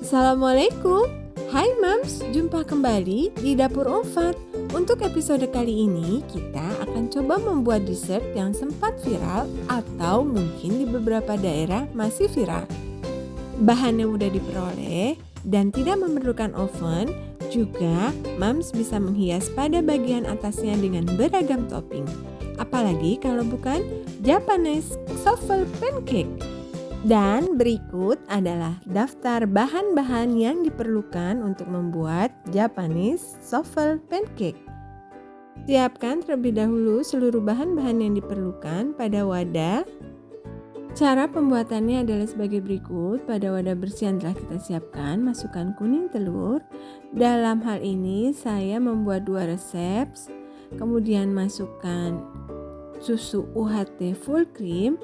Assalamualaikum. Hai Mams, jumpa kembali di Dapur Ofat. Untuk episode kali ini kita akan coba membuat dessert yang sempat viral atau mungkin di beberapa daerah masih viral. Bahannya mudah diperoleh dan tidak memerlukan oven. Juga Mams bisa menghias pada bagian atasnya dengan beragam topping. Apalagi kalau bukan Japanese souffle pancake. Dan berikut adalah daftar bahan-bahan yang diperlukan untuk membuat Japanese souffle pancake. Siapkan terlebih dahulu seluruh bahan-bahan yang diperlukan pada wadah. Cara pembuatannya adalah sebagai berikut. Pada wadah bersih yang telah kita siapkan, masukkan kuning telur. Dalam hal ini saya membuat 2 resep. Kemudian masukkan susu UHT full cream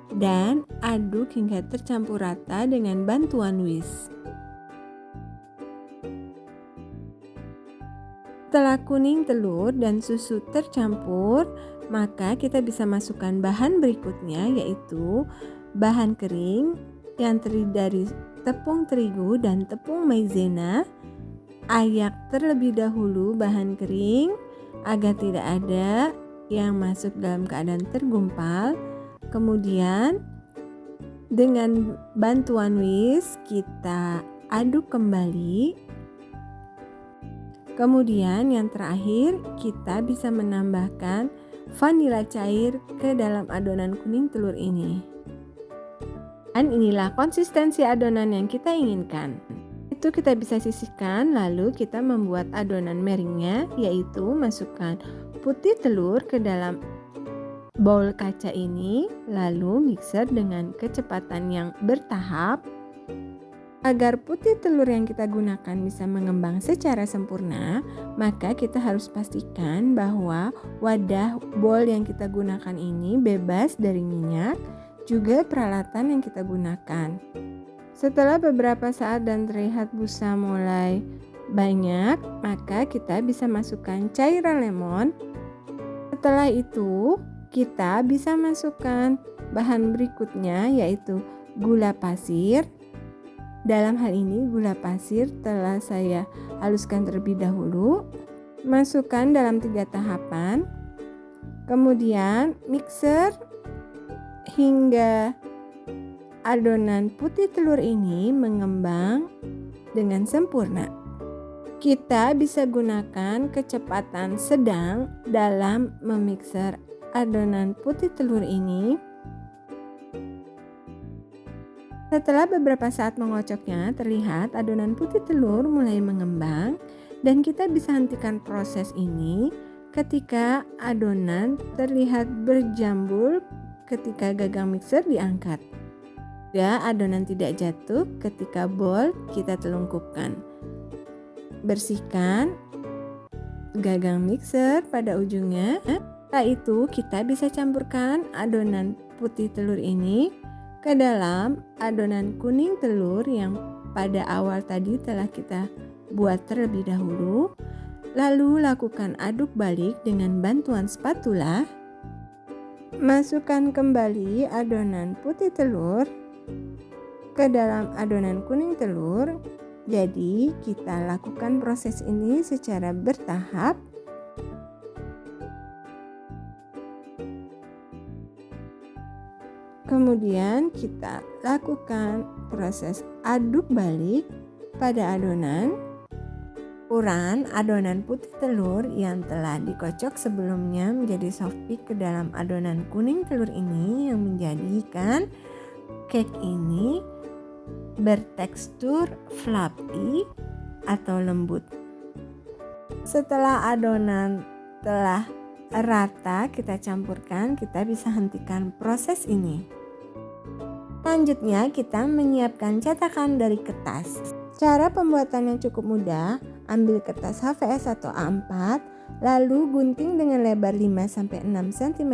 dan aduk hingga tercampur rata dengan bantuan whisk. Setelah kuning telur dan susu tercampur, maka kita bisa masukkan bahan berikutnya, yaitu bahan kering yang terdiri dari tepung terigu dan tepung maizena. Ayak terlebih dahulu bahan kering agar tidak ada yang masuk dalam keadaan tergumpal. Kemudian dengan bantuan whisk kita aduk kembali. Kemudian yang terakhir kita bisa menambahkan vanila cair ke dalam adonan kuning telur ini. Dan inilah konsistensi adonan yang kita inginkan. Itu kita bisa sisihkan, lalu kita membuat adonan meringnya, yaitu masukkan putih telur ke dalam bowl kaca ini, lalu mixer dengan kecepatan yang bertahap. Agar putih telur yang kita gunakan bisa mengembang secara sempurna, maka kita harus pastikan bahwa wadah bowl yang kita gunakan ini bebas dari minyak, juga peralatan yang kita gunakan. Setelah beberapa saat dan terlihat busa mulai banyak, maka kita bisa masukkan cairan lemon. Setelah itu, kita bisa masukkan bahan berikutnya, yaitu gula pasir. Dalam hal ini gula pasir telah saya haluskan terlebih dahulu. Masukkan dalam 3 tahapan. Kemudian mixer hingga adonan putih telur ini mengembang dengan sempurna. Kita bisa gunakan kecepatan sedang dalam memixer adonan putih telur ini. Setelah beberapa saat mengocoknya, terlihat adonan putih telur mulai mengembang dan kita bisa hentikan proses ini ketika adonan terlihat berjambul ketika gagang mixer diangkat. Juga adonan tidak jatuh ketika bowl kita telungkupkan. Bersihkan gagang mixer pada ujungnya. Setelah itu kita bisa campurkan adonan putih telur ini ke dalam adonan kuning telur yang pada awal tadi telah kita buat terlebih dahulu. Lalu lakukan aduk balik dengan bantuan spatula. Masukkan kembali adonan putih telur ke dalam adonan kuning telur. Jadi kita lakukan proses ini secara bertahap. Kemudian kita lakukan proses aduk balik pada adonan. Ukuran adonan putih telur yang telah dikocok sebelumnya menjadi soft peak ke dalam adonan kuning telur ini yang menjadikan cake ini bertekstur fluffy atau lembut. Setelah adonan telah rata kita campurkan, kita bisa hentikan proses ini. Selanjutnya kita menyiapkan cetakan dari kertas. Cara pembuatannya cukup mudah. Ambil kertas HVS atau A4, lalu gunting dengan lebar 5-6 cm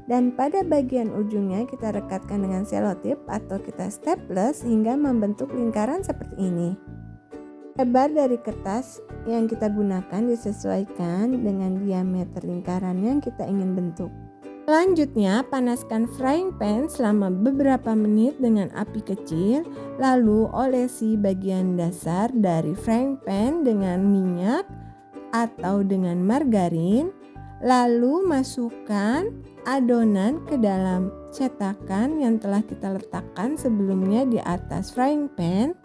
dan pada bagian ujungnya kita rekatkan dengan selotip atau kita staples hingga membentuk lingkaran seperti ini. Lebar dari kertas yang kita gunakan disesuaikan dengan diameter lingkaran yang kita ingin bentuk. Selanjutnya, panaskan frying pan selama beberapa menit dengan api kecil, lalu olesi bagian dasar dari frying pan dengan minyak atau dengan margarin, lalu masukkan adonan ke dalam cetakan yang telah kita letakkan sebelumnya di atas frying pan.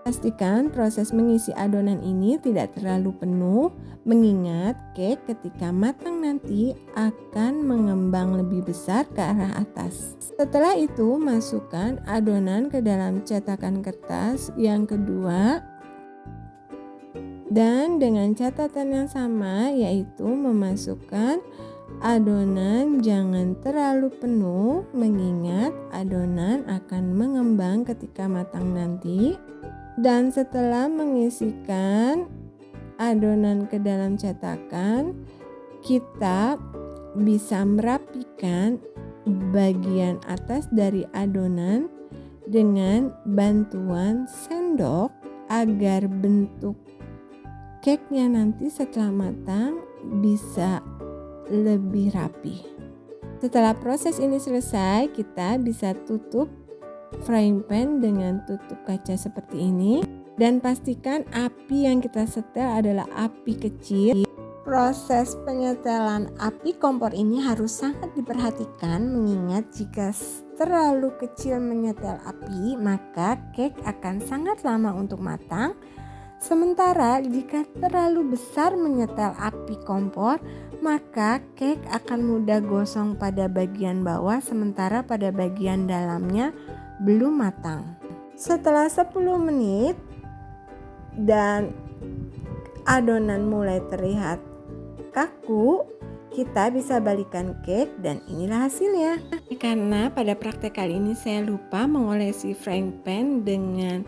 Pastikan proses mengisi adonan ini tidak terlalu penuh, mengingat cake ketika matang nanti akan mengembang lebih besar ke arah atas. Setelah itu, masukkan adonan ke dalam cetakan kertas yang kedua, dan dengan catatan yang sama, yaitu memasukkan adonan jangan terlalu penuh, mengingat adonan akan mengembang ketika matang nanti. Dan setelah mengisikan adonan ke dalam cetakan, kita bisa merapikan bagian atas dari adonan dengan bantuan sendok agar bentuk cake-nya nanti setelah matang bisa lebih rapi. Setelah proses ini selesai, kita bisa tutup frying pan dengan tutup kaca seperti ini, dan pastikan api yang kita setel adalah api kecil. Proses penyetelan api kompor ini harus sangat diperhatikan, mengingat jika terlalu kecil menyetel api, maka cake akan sangat lama untuk matang. Sementara jika terlalu besar menyetel api kompor, maka cake akan mudah gosong pada bagian bawah, sementara pada bagian dalamnya belum matang. Setelah 10 menit dan adonan mulai terlihat kaku, kita bisa balikan cake dan inilah hasilnya. Karena pada praktek kali ini saya lupa mengolesi frying pan dengan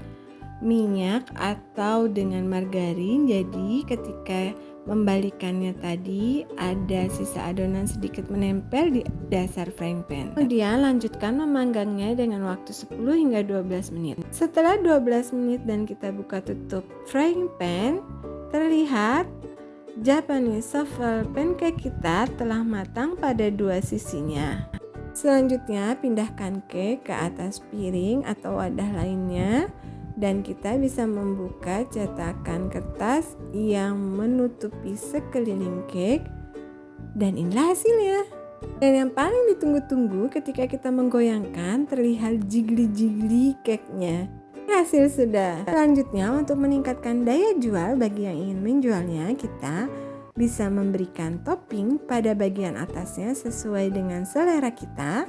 minyak atau dengan margarin, jadi ketika membalikannya tadi ada sisa adonan sedikit menempel di dasar frying pan. Kemudian lanjutkan memanggangnya dengan waktu 10 hingga 12 menit. Setelah 12 menit dan kita buka tutup frying pan, terlihat Japanese waffle pancake kita telah matang pada dua sisinya. Selanjutnya pindahkan cake ke atas piring atau wadah lainnya, dan kita bisa membuka cetakan kertas yang menutupi sekeliling cake, dan inilah hasilnya. Dan yang paling ditunggu-tunggu ketika kita menggoyangkan, terlihat jiggly-jiggly cake-nya. Hasil sudah. Selanjutnya, untuk meningkatkan daya jual bagi yang ingin menjualnya, kita bisa memberikan topping pada bagian atasnya sesuai dengan selera kita.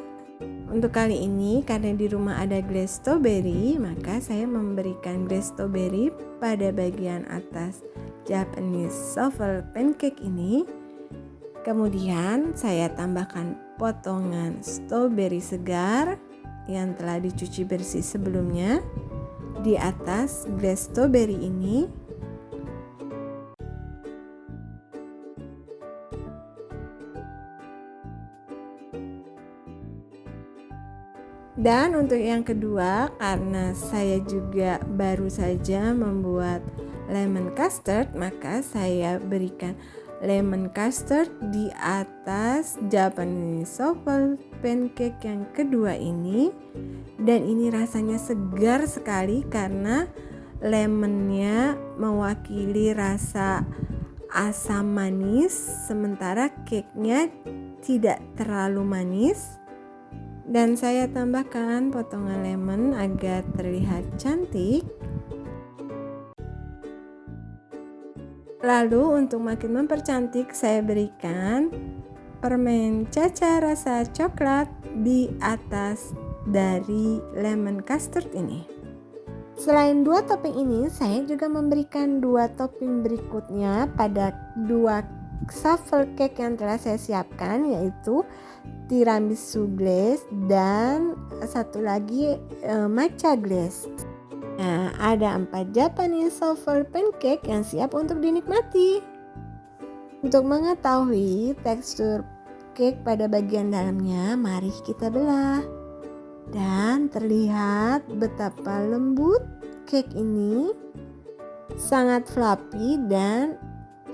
Untuk kali ini, karena di rumah ada glaze strawberry, maka saya memberikan glaze strawberry pada bagian atas Japanese waffle pancake ini. Kemudian saya tambahkan potongan strawberry segar yang telah dicuci bersih sebelumnya di atas glaze strawberry ini. Dan untuk yang kedua, karena saya juga baru saja membuat lemon custard, maka saya berikan lemon custard di atas Japanese waffle pancake yang kedua ini. Dan ini rasanya segar sekali karena lemonnya mewakili rasa asam manis, sementara cake-nya tidak terlalu manis. Dan saya tambahkan potongan lemon agar terlihat cantik. Lalu untuk makin mempercantik, saya berikan permen caca rasa coklat di atas dari lemon custard ini. Selain dua topping ini, saya juga memberikan dua topping berikutnya pada dua waffle cake yang telah saya siapkan, yaitu tiramisu glaze dan satu lagi matcha glaze. Nah, ada 4 Japanese waffle pancake yang siap untuk dinikmati. Untuk mengetahui tekstur cake pada bagian dalamnya, mari kita belah. Dan terlihat betapa lembut cake ini, sangat fluffy dan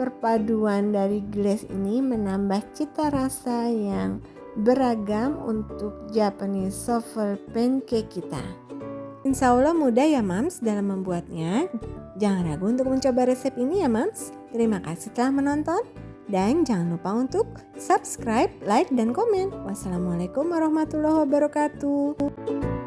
perpaduan dari glaze ini menambah cita rasa yang beragam untuk Japanese souffle pancake kita. Insya Allah mudah ya Mams dalam membuatnya. Jangan ragu untuk mencoba resep ini ya Mams. Terima kasih telah menonton. Dan jangan lupa untuk subscribe, like, dan komen. Wassalamualaikum warahmatullahi wabarakatuh.